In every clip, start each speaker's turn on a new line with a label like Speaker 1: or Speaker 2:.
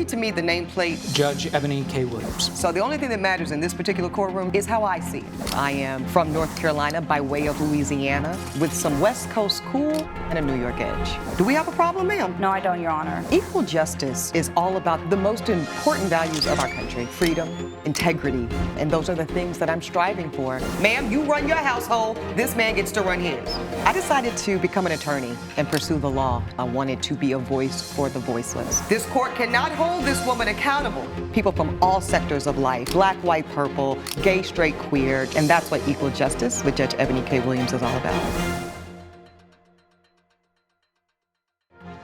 Speaker 1: to me the nameplate.
Speaker 2: Judge Eboni K. Williams.
Speaker 1: So the only thing that matters in this particular courtroom is how I see it. I am from North Carolina by way of Louisiana with some West Coast cool and a New York edge. Do we have a problem, ma'am?
Speaker 3: No, I don't, Your Honor.
Speaker 1: Equal justice is all about the most important values of our country: freedom, integrity, and those are the things that I'm striving for. Ma'am, you run your household, this man gets to run his. I decided to become an attorney and pursue the law. I wanted to be a voice for the voiceless. This court cannot hold this woman accountable. People from all sectors of life, black, white, purple, gay, straight, queer, and that's what equal justice with Judge Eboni K. Williams is all about.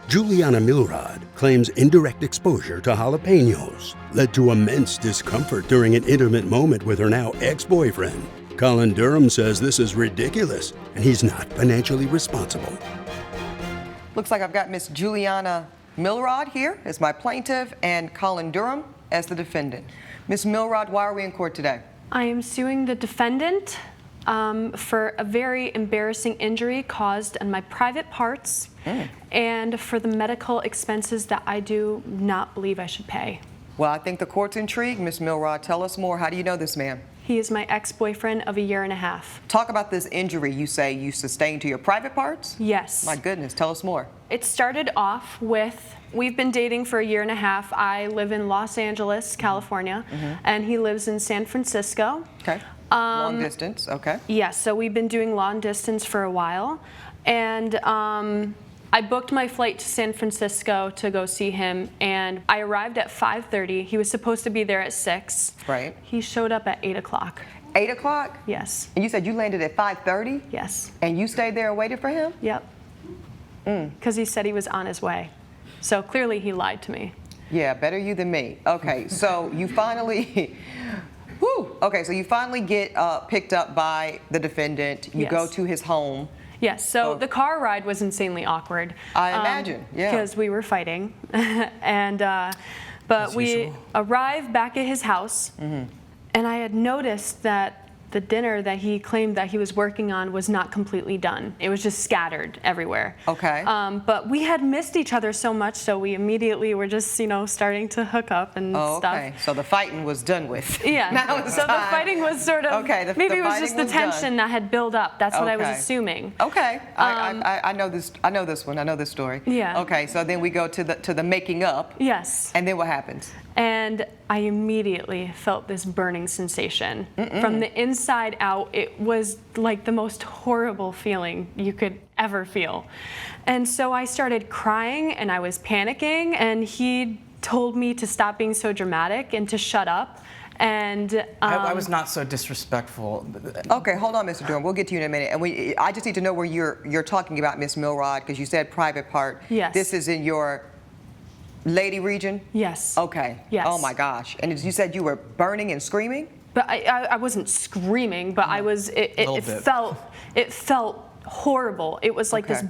Speaker 4: Juliana Milrod claims indirect exposure to jalapeños led to immense discomfort during an intimate moment with her now ex-boyfriend. Colin Durham says this is ridiculous and he's not financially responsible.
Speaker 1: Looks like I've got Miss Juliana Milrod here as my plaintiff and Colin Durham as the defendant. Miss Milrod, why are we in court today?
Speaker 5: I am suing the defendant for a very embarrassing injury caused in my private parts and for the medical expenses that I do not believe I should pay.
Speaker 1: Well, I think the court's intrigued. Miss Milrod, tell us more. How do you know this man?
Speaker 5: He is my ex-boyfriend of a year and a half.
Speaker 1: Talk about this injury you say you sustained to your private parts?
Speaker 5: Yes.
Speaker 1: My goodness, tell us more.
Speaker 5: It started off with, we've been dating for a year and a half. I live in Los Angeles, California, and he lives in San Francisco.
Speaker 1: Okay. Long distance, okay.
Speaker 5: Yes, so we've been doing long distance for a while. And I booked my flight to San Francisco to go see him, and I arrived at 5:30. He was supposed to be there at 6.
Speaker 1: Right.
Speaker 5: He showed up at 8 o'clock.
Speaker 1: 8 o'clock?
Speaker 5: Yes.
Speaker 1: And you said you landed at 5:30?
Speaker 5: Yes.
Speaker 1: And you stayed there and waited for him?
Speaker 5: Yep. Because he said he was on his way. So clearly he lied to me.
Speaker 1: Yeah, better you than me. Okay, so you finally, okay, so you finally get picked up by the defendant. You go to his home.
Speaker 5: Yes, so the car ride was insanely awkward.
Speaker 1: I imagine, yeah.
Speaker 5: Because we were fighting. And, but we arrived back at his house, and I had noticed that the dinner that he claimed that he was working on was not completely done. It was just scattered everywhere.
Speaker 1: Okay.
Speaker 5: But we had missed each other so much, so we immediately were just, you know, starting to hook up and stuff.
Speaker 1: Okay, so the fighting was done with.
Speaker 5: Yeah,
Speaker 1: Now it's
Speaker 5: so
Speaker 1: time.
Speaker 5: the fighting was sort of, maybe it was just the tension that had built up. That's what I was assuming.
Speaker 1: Okay, I know this. I know this one. I know this story.
Speaker 5: Yeah.
Speaker 1: Okay, so then we go to the making up.
Speaker 5: Yes.
Speaker 1: And then what happens?
Speaker 5: And I immediately felt this burning sensation. From the inside out, it was like the most horrible feeling you could ever feel. And so I started crying and I was panicking, and he told me to stop being so dramatic and to shut up. And
Speaker 6: I was not so disrespectful.
Speaker 1: Okay, hold on, Mr. Durham. We'll get to you in a minute. And I just need to know where you're talking about, Miss Milrod, because you said private part.
Speaker 5: Yes.
Speaker 1: This is in your lady region?
Speaker 5: Yes.
Speaker 1: Okay.
Speaker 5: Yes.
Speaker 1: Oh my gosh. And you said you were burning and screaming?
Speaker 5: But I wasn't screaming, but I was. It felt horrible. It was like this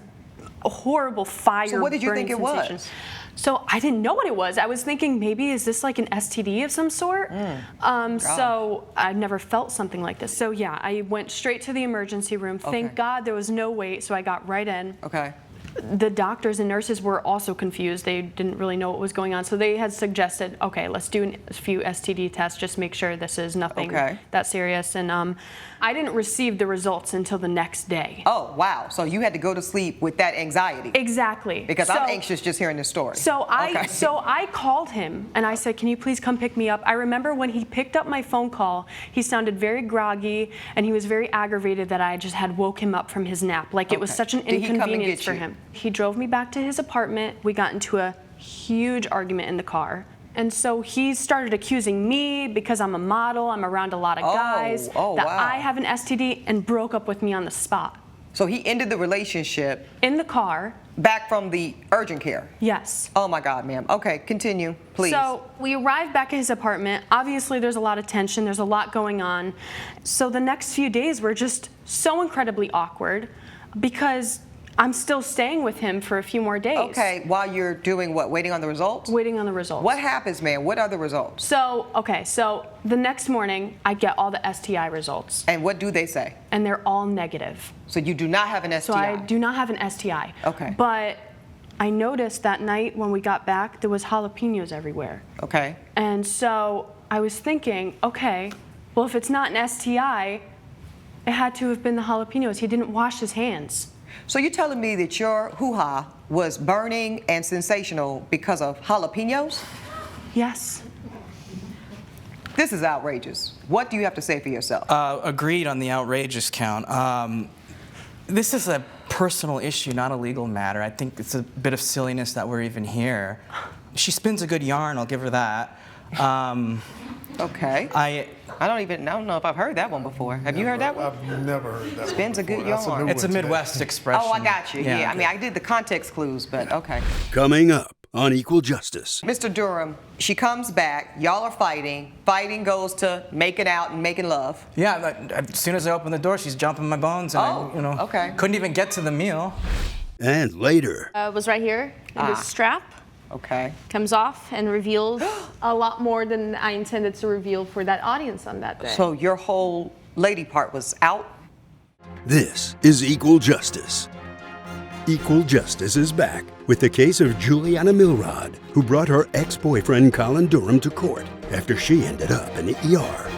Speaker 5: horrible fire.
Speaker 1: So what did you think it
Speaker 5: sensation.
Speaker 1: was?
Speaker 5: So I didn't know what it was. I was thinking maybe is this like an STD of some sort? So I've never felt something like this. So yeah, I went straight to the emergency room. Thank God there was no wait, so I got right in.
Speaker 1: Okay.
Speaker 5: The doctors and nurses were also confused. They didn't really know what was going on. So they had suggested, okay, let's do a few STD tests, just make sure this is nothing that serious. And I didn't receive the results until the next day.
Speaker 1: Oh, wow. So you had to go to sleep with that anxiety.
Speaker 5: Exactly.
Speaker 1: Because I'm anxious just hearing this story.
Speaker 5: So I called him and I said, can you please come pick me up? I remember when he picked up my phone call, he sounded very groggy and he was very aggravated that I just had woke him up from his nap. Like it was such an inconvenience for him. He drove me back to his apartment. We got into a huge argument in the car. And so he started accusing me because I'm a model, I'm around a lot of guys, that I have an STD, and broke up with me on the spot.
Speaker 1: So he ended the relationship
Speaker 5: in the car.
Speaker 1: Back from the urgent care?
Speaker 5: Yes.
Speaker 1: Oh my God, ma'am. Okay, continue, please.
Speaker 5: So we arrived back at his apartment. Obviously there's a lot of tension, there's a lot going on. So the next few days were just so incredibly awkward because I'm still staying with him for a few more days.
Speaker 1: Okay, while you're doing what? Waiting on the results?
Speaker 5: Waiting on the results.
Speaker 1: What happens, man? What are the results?
Speaker 5: So, okay, so the next morning, I get all the STI results.
Speaker 1: And what do they say?
Speaker 5: And they're all negative.
Speaker 1: So you do not have an STI?
Speaker 5: So I do not have an STI.
Speaker 1: Okay.
Speaker 5: But I noticed that night when we got back, there was jalapenos everywhere.
Speaker 1: Okay.
Speaker 5: And so I was thinking, okay, well, if it's not an STI, it had to have been the jalapenos. He didn't wash his hands.
Speaker 1: So you're telling me that your hoo-ha was burning and sensational because of jalapenos?
Speaker 5: Yes.
Speaker 1: This is outrageous. What do you have to say for yourself?
Speaker 6: Agreed on the outrageous count. This is a personal issue, not a legal matter. I think it's a bit of silliness that we're even here. She spins a good yarn, I'll give her that.
Speaker 1: Okay. I don't know if I've heard that one before. Have you heard that one?
Speaker 2: I've never heard that
Speaker 1: Spins a good
Speaker 2: before.
Speaker 1: yarn.
Speaker 6: It's a Midwest expression.
Speaker 1: Oh, I got you. Yeah.
Speaker 6: Yeah.
Speaker 1: I mean, I did the context clues, but okay.
Speaker 4: Coming up on Equal Justice.
Speaker 1: Mr. Durham, she comes back. Y'all are fighting. Fighting goes to making out and making love.
Speaker 6: Yeah, as soon as I open the door, she's jumping my bones, and
Speaker 1: okay.
Speaker 6: Couldn't even get to the meal.
Speaker 4: And later,
Speaker 3: Was right here in this strap.
Speaker 1: Okay.
Speaker 3: Comes off and reveals a lot more than I intended to reveal for that audience on that day.
Speaker 1: So your whole lady part was out?
Speaker 4: this is Equal Justice. Equal Justice is back with the case of Juliana Milrod, who brought her ex-boyfriend Colin Durham to court after she ended up in the ER.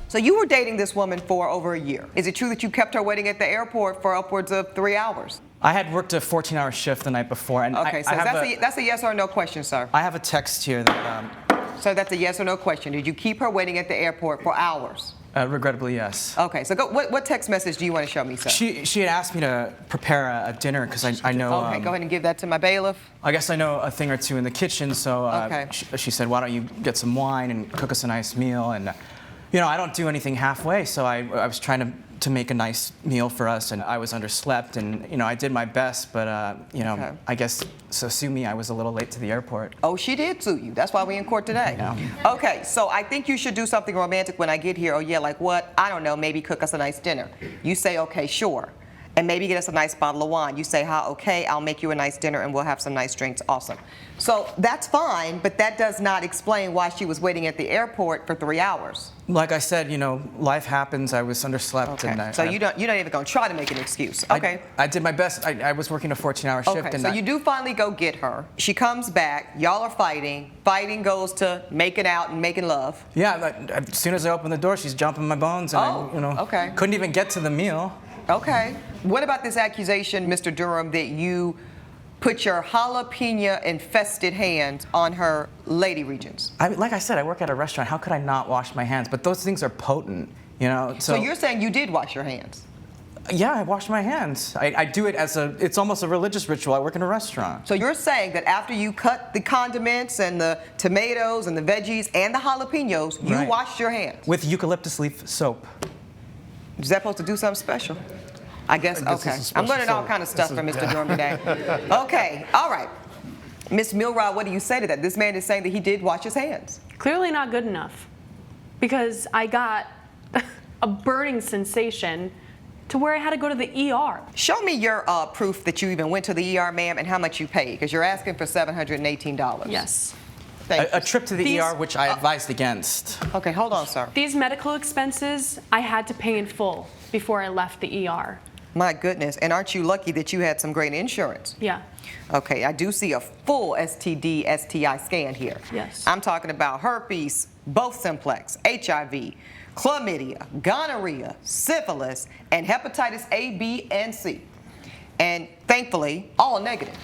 Speaker 1: So you were dating this woman for over a year. Is it true that you kept her waiting at the airport for upwards of 3 hours?
Speaker 6: I had worked a 14-hour shift the night before, and
Speaker 1: Okay, so that's a yes or no question, sir.
Speaker 6: I have a text here that,
Speaker 1: So that's a yes or no question. Did you keep her waiting at the airport for hours?
Speaker 6: regrettably, yes.
Speaker 1: Okay, so what text message do you want to show me, sir?
Speaker 6: She had asked me to prepare a dinner because I know.
Speaker 1: Okay, go ahead and give that to my bailiff.
Speaker 6: I guess I know a thing or two in the kitchen, so
Speaker 1: Okay.
Speaker 6: she said, "Why don't you get some wine and cook us a nice meal?" And I don't do anything halfway, so I was trying to make a nice meal for us, and I was underslept, and I did my best, but
Speaker 1: Okay.
Speaker 6: I guess so. Sue me, I was a little late to the airport.
Speaker 1: Oh, she did sue you. That's why we're in court today.
Speaker 6: Yeah.
Speaker 1: Okay, so I think you should do something romantic when I get here. Oh, yeah, like what? I don't know, maybe cook us a nice dinner. You say, okay, sure. And maybe get us a nice bottle of wine. You say, okay, I'll make you a nice dinner and we'll have some nice drinks. Awesome. So that's fine, but that does not explain why she was waiting at the airport for 3 hours.
Speaker 6: Like I said, life happens. I was underslept,
Speaker 1: Okay.
Speaker 6: and
Speaker 1: So you're not even going to try to make an excuse. Okay.
Speaker 6: I did my best. I was working a 14-hour shift.
Speaker 1: Okay,
Speaker 6: and
Speaker 1: so you do finally go get her. She comes back. Y'all are fighting. Fighting goes to making out and making love.
Speaker 6: Yeah, as soon as I open the door, she's jumping my bones, and
Speaker 1: okay.
Speaker 6: couldn't even get to the meal.
Speaker 1: Okay. What about this accusation, Mr. Durham, that you put your jalapeno-infested hands on her lady regions?
Speaker 6: Like I said, I work at a restaurant. How could I not wash my hands? But those things are potent,
Speaker 1: So you're saying you did wash your hands?
Speaker 6: Yeah, I wash my hands. I do it it's almost a religious ritual. I work in a restaurant.
Speaker 1: So you're saying that after you cut the condiments and the tomatoes and the veggies and the jalapenos, you
Speaker 6: Right.
Speaker 1: washed your hands?
Speaker 6: With eucalyptus leaf soap.
Speaker 1: Is that supposed to do something special? I guess,
Speaker 2: this
Speaker 1: okay.
Speaker 2: is a
Speaker 1: I'm
Speaker 2: special
Speaker 1: learning all
Speaker 2: soap.
Speaker 1: kind of stuff
Speaker 2: This
Speaker 1: from
Speaker 2: is-
Speaker 1: Mr. Durham today. Okay, all right. Ms. Milrod, what do you say to that? This man is saying that he did wash his hands.
Speaker 5: Clearly not good enough, because I got a burning sensation to where I had to go to the ER.
Speaker 1: Show me your proof that you even went to the ER, ma'am, and how much you paid, because you're asking for $718.
Speaker 5: Yes.
Speaker 1: Thank
Speaker 6: A
Speaker 1: you.
Speaker 6: trip to the
Speaker 5: These-
Speaker 6: ER, which I advised against.
Speaker 1: Okay, hold on, sir.
Speaker 5: These medical expenses I had to pay in full before I left the ER.
Speaker 1: My goodness, and aren't you lucky that you had some great insurance?
Speaker 5: Yeah.
Speaker 1: Okay, I do see a full STD, STI scan here.
Speaker 5: Yes.
Speaker 1: I'm talking about herpes, both simplex, HIV, chlamydia, gonorrhea, syphilis, and hepatitis A, B, and C. And thankfully, all negative.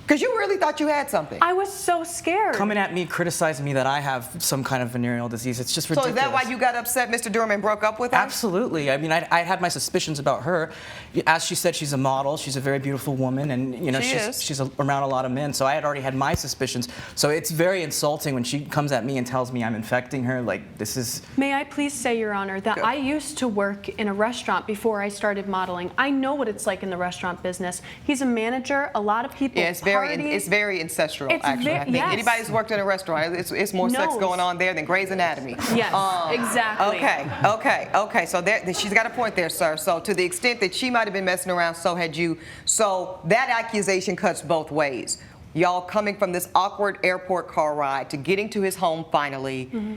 Speaker 1: Because you really thought you had something.
Speaker 5: I was so scared.
Speaker 6: Coming at me, criticizing me that I have some kind of venereal disease. It's just
Speaker 1: So
Speaker 6: ridiculous.
Speaker 1: is that why you got upset, Mr. Durham, and broke up with her?
Speaker 6: Absolutely. I mean, I had my suspicions about her. As she said, she's a model. She's a very beautiful woman, and she's around a lot of men. So I had already had my suspicions. So it's very insulting when she comes at me and tells me I'm infecting her. Like, this is.
Speaker 5: May I please say, Your Honor, that I used to work in a restaurant before I started modeling. I know what it's like in the restaurant business. He's a manager. A lot of people
Speaker 1: Yeah, it's
Speaker 5: party.
Speaker 1: very ancestral,
Speaker 5: It's
Speaker 1: actually. I think
Speaker 5: yes.
Speaker 1: anybody who's worked in a restaurant, it's more sex
Speaker 5: Knows.
Speaker 1: going on there than Grey's Anatomy.
Speaker 5: Yes, exactly.
Speaker 1: Okay. So she's got a point there, sir. So to the extent that she might have been messing around, so had you. So that accusation cuts both ways. Y'all coming from this awkward airport car ride to getting to his home finally.
Speaker 5: Mm-hmm.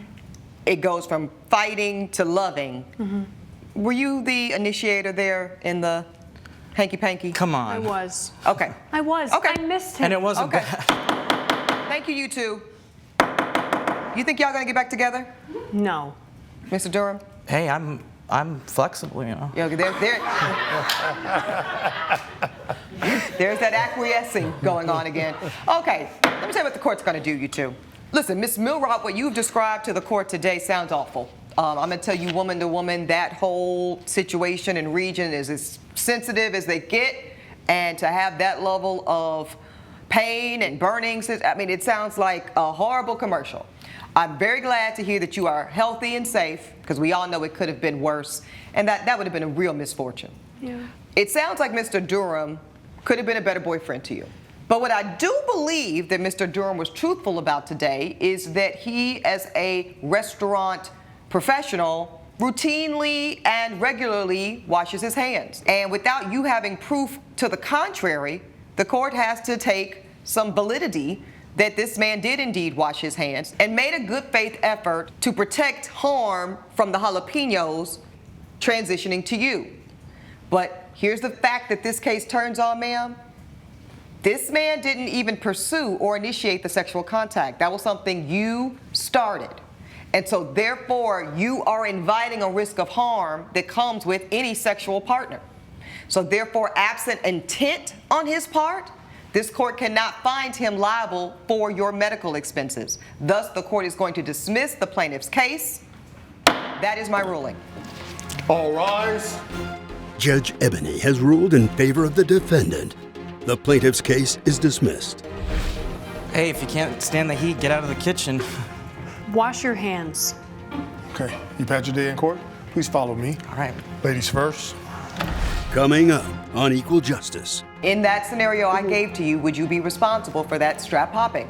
Speaker 1: It goes from fighting to loving.
Speaker 5: Mm-hmm.
Speaker 1: Were you the initiator there in the Hanky-panky?
Speaker 6: Come on.
Speaker 5: I was.
Speaker 1: Okay.
Speaker 5: I was.
Speaker 1: Okay.
Speaker 5: I missed him.
Speaker 6: And it wasn't
Speaker 1: Okay.
Speaker 6: bad.
Speaker 1: Thank you, you two. You think y'all gonna get back together?
Speaker 5: No.
Speaker 1: Mr. Durham?
Speaker 6: Hey, I'm flexible, you know.
Speaker 1: Yeah, there's that acquiescing going on again. Okay, let me tell you what the court's gonna do, you two. Listen, Ms. Milrod, what you've described to the court today sounds awful. I'm gonna tell you woman to woman, that whole situation and region is as sensitive as they get, and to have that level of pain and burnings, I mean, it sounds like a horrible commercial. I'm very glad to hear that you are healthy and safe, because we all know it could have been worse, and that would have been a real misfortune.
Speaker 5: Yeah.
Speaker 1: It sounds like Mr. Durham could have been a better boyfriend to you. But what I do believe that Mr. Durham was truthful about today is that he, as a restaurant professional, routinely and regularly washes his hands. And without you having proof to the contrary, the court has to take some validity that this man did indeed wash his hands and made a good faith effort to protect harm from the jalapeños transitioning to you. But here's the fact that this case turns on, ma'am. This man didn't even pursue or initiate the sexual contact. That was something you started. And so therefore, you are inviting a risk of harm that comes with any sexual partner. So therefore, absent intent on his part, this court cannot find him liable for your medical expenses. Thus, the court is going to dismiss the plaintiff's case. That is my ruling.
Speaker 2: All rise.
Speaker 4: Judge Eboni has ruled in favor of the defendant. The plaintiff's case is dismissed.
Speaker 6: Hey, if you can't stand the heat, get out of the kitchen.
Speaker 5: Wash your hands.
Speaker 2: Okay, you've had your day in court. Please follow me.
Speaker 6: All right.
Speaker 2: Ladies first.
Speaker 4: Coming up on Equal Justice.
Speaker 1: In that scenario I gave to you, would you be responsible for that strap hopping?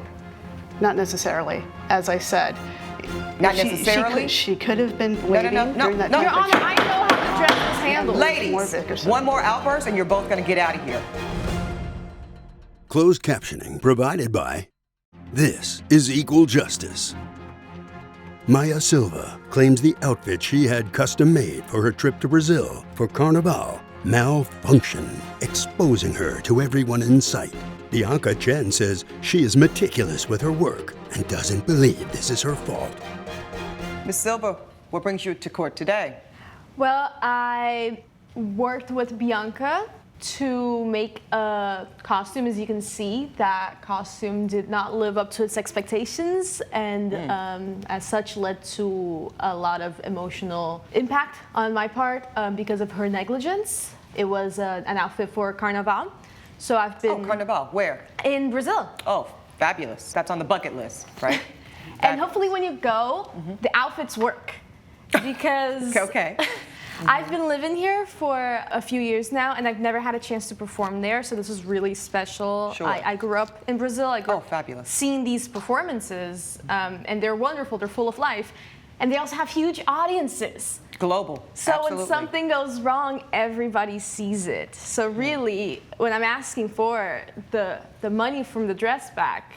Speaker 7: Not necessarily, as I said.
Speaker 1: Not necessarily?
Speaker 7: She could have been waiting
Speaker 1: no,
Speaker 7: during that
Speaker 1: no.
Speaker 7: time.
Speaker 3: Your Honor, I know how the dress was handled.
Speaker 1: Ladies, one more outburst and you're both going to get out of here.
Speaker 4: Closed captioning provided by This is Equal Justice. Maya Silva claims the outfit she had custom made for her trip to Brazil for Carnival malfunction, exposing her to everyone in sight. Bianca Chen says she is meticulous with her work and doesn't believe this is her fault.
Speaker 1: Ms. Silva, what brings you to court today?
Speaker 3: Well, I worked with Bianca to make a costume. As you can see, that costume did not live up to its expectations, and as such led to a lot of emotional impact on my part because of her negligence. It was an outfit for Carnival. So I've been...
Speaker 1: Oh, Carnival, where?
Speaker 3: In Brazil.
Speaker 1: Oh, fabulous. That's on the bucket list, right?
Speaker 3: And hopefully when you go, the outfits work. Because
Speaker 1: Okay.
Speaker 3: I've been living here for a few years now, and I've never had a chance to perform there, so this is really special.
Speaker 1: Sure.
Speaker 3: I grew up in Brazil. I grew
Speaker 1: Oh,
Speaker 3: up
Speaker 1: fabulous.
Speaker 3: seeing these performances, and they're wonderful. They're full of life. And they also have huge audiences.
Speaker 1: Global.
Speaker 3: So
Speaker 1: Absolutely.
Speaker 3: when something goes wrong, everybody sees it. So really, when I'm asking for the money from the dress back,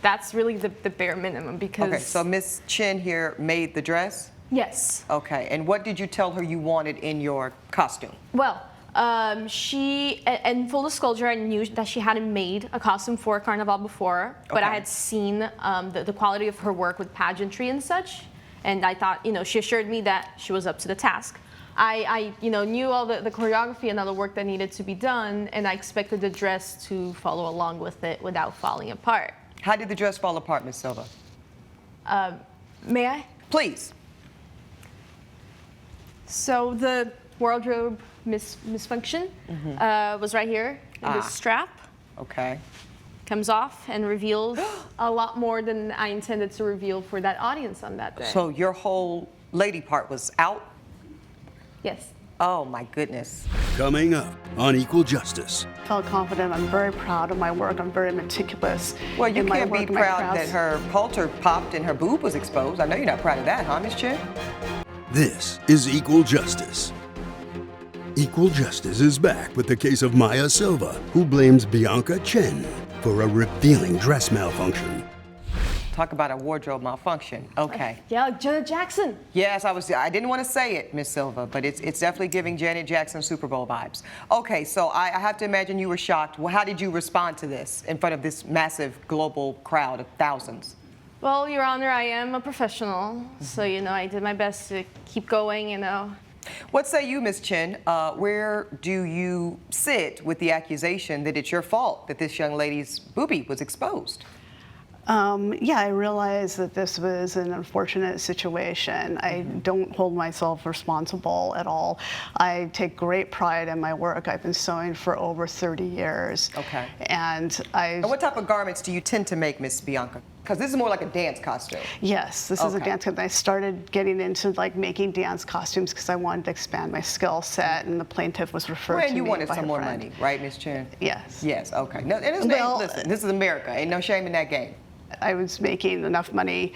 Speaker 3: that's really the bare minimum, because...
Speaker 1: Okay, so Miss Chen here made the dress?
Speaker 3: Yes.
Speaker 1: Okay, and what did you tell her you wanted in your costume?
Speaker 3: Well, she, and full disclosure, I knew that she hadn't made a costume for Carnival before, but I
Speaker 1: Okay.
Speaker 3: had seen the quality of her work with pageantry and such, and I thought, she assured me that she was up to the task. I knew all the choreography and all the work that needed to be done, and I expected the dress to follow along with it without falling apart.
Speaker 1: How did the dress fall apart, Miss Silva?
Speaker 3: May I?
Speaker 1: Please.
Speaker 3: So the wardrobe misfunction was right here in this strap.
Speaker 1: Okay.
Speaker 3: Comes off and reveals a lot more than I intended to reveal for that audience on that day.
Speaker 1: So your whole lady part was out?
Speaker 3: Yes.
Speaker 1: Oh my goodness.
Speaker 4: Coming up on Equal Justice.
Speaker 7: Felt confident. I'm very proud of my work. I'm very meticulous.
Speaker 1: Well, you
Speaker 7: in my
Speaker 1: can't be
Speaker 7: work and my
Speaker 1: proud that
Speaker 7: crafts.
Speaker 1: her halter popped and her boob was exposed. I know you're not proud of that, huh, Miss Chen?
Speaker 4: This is Equal Justice. Equal Justice is back with the case of Maya Silva, who blames Bianca Chen for a revealing dress malfunction.
Speaker 1: Talk about a wardrobe malfunction. Okay.
Speaker 3: Yeah, like Janet Jackson.
Speaker 1: Yes, I didn't want to say it, Miss Silva, but it's definitely giving Janet Jackson Super Bowl vibes. Okay, so I have to imagine you were shocked. Well, how did you respond to this in front of this massive global crowd of thousands?
Speaker 3: Well, Your Honor, I am a professional, so, I did my best to keep going,
Speaker 1: What say you, Ms. Chen? Where do you sit with the accusation that it's your fault that this young lady's boobie was exposed?
Speaker 7: Yeah, I realize that this was an unfortunate situation. I don't hold myself responsible at all. I take great pride in my work. I've been sewing for over 30 years.
Speaker 1: Okay.
Speaker 7: And
Speaker 1: what type of garments do you tend to make, Miss Bianca? Because this is more like a dance costume.
Speaker 7: Yes, this is a dance costume. I started getting into making dance costumes because I wanted to expand my skill set, and the plaintiff was referred to
Speaker 1: And you
Speaker 7: me
Speaker 1: wanted
Speaker 7: by
Speaker 1: some
Speaker 7: a
Speaker 1: more
Speaker 7: friend.
Speaker 1: money, right, Ms. Chen?
Speaker 7: Yes.
Speaker 1: Yes, okay. No, and listen, this is America. Ain't no shame in that game.
Speaker 7: I was making enough money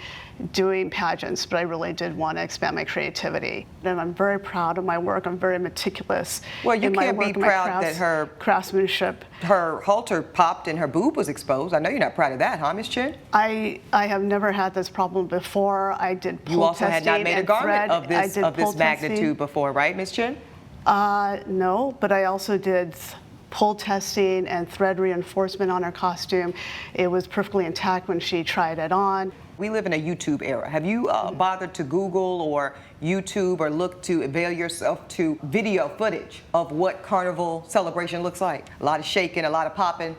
Speaker 7: doing pageants, but I really did want to expand my creativity. And I'm very proud of my work. I'm very meticulous.
Speaker 1: Well, you
Speaker 7: in my
Speaker 1: can't be
Speaker 7: work, my
Speaker 1: proud that her
Speaker 7: craftsmanship.
Speaker 1: Her halter popped and her boob was exposed. I know you're not proud of that, huh, Ms. Chen?
Speaker 7: I have never had this problem before. I did pull
Speaker 1: You also had not
Speaker 7: testing
Speaker 1: made a
Speaker 7: and
Speaker 1: garment
Speaker 7: thread.
Speaker 1: of this magnitude before, right, Ms. Chen?
Speaker 7: No, but I also did pull testing and thread reinforcement on her costume. It was perfectly intact when she tried it on.
Speaker 1: We live in a YouTube era. Have you bothered to Google or YouTube or look to avail yourself to video footage of what Carnival celebration looks like? A lot of shaking, a lot of popping.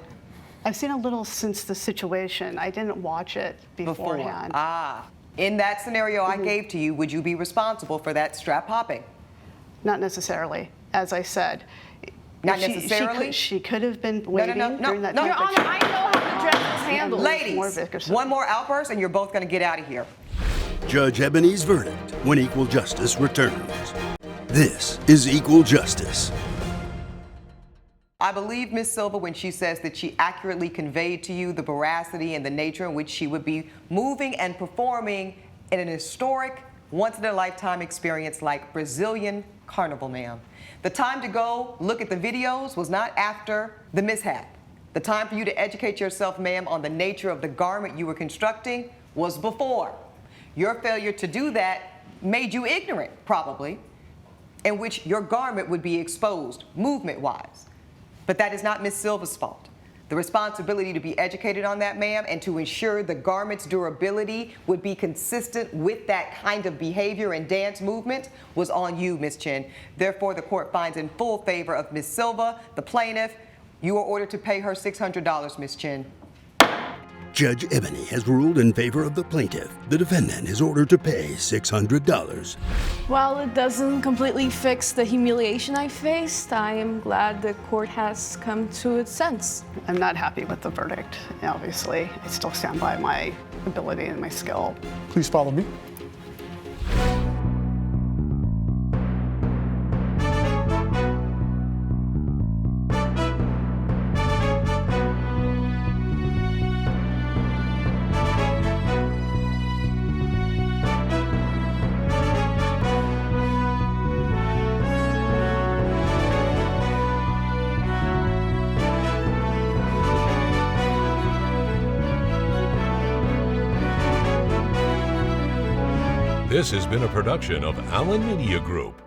Speaker 7: I've seen a little since the situation. I didn't watch it beforehand.
Speaker 1: In that scenario I gave to you, would you be responsible for that strap popping?
Speaker 7: Not necessarily, as I said.
Speaker 1: Not necessarily?
Speaker 7: She could have been waiting during that time.
Speaker 3: Your Honor, I know how the dress was handled.
Speaker 1: Ladies, one more outburst and you're both going to get out of here.
Speaker 4: Judge Eboni's verdict when equal justice returns. This is Equal Justice.
Speaker 1: I believe Ms. Silva when she says that she accurately conveyed to you the veracity and the nature in which she would be moving and performing in an historic, once-in-a-lifetime experience like Brazilian Carnival, ma'am. The time to go look at the videos was not after the mishap. The time for you to educate yourself, ma'am, on the nature of the garment you were constructing was before. Your failure to do that made you ignorant, probably, in which your garment would be exposed, movement-wise. But that is not Ms. Silva's fault. The responsibility to be educated on that, ma'am, and to ensure the garment's durability would be consistent with that kind of behavior and dance movement was on you, Ms. Chen. Therefore, the court finds in full favor of Ms. Silva, the plaintiff. You are ordered to pay her $600, Ms. Chen.
Speaker 4: Judge Eboni has ruled in favor of the plaintiff. The defendant is ordered to pay $600.
Speaker 3: While it doesn't completely fix the humiliation I faced, I am glad the court has come to its sense.
Speaker 7: I'm not happy with the verdict, obviously. I still stand by my ability and my skill.
Speaker 2: Please follow me.
Speaker 8: This has been a production of Allen Media Group.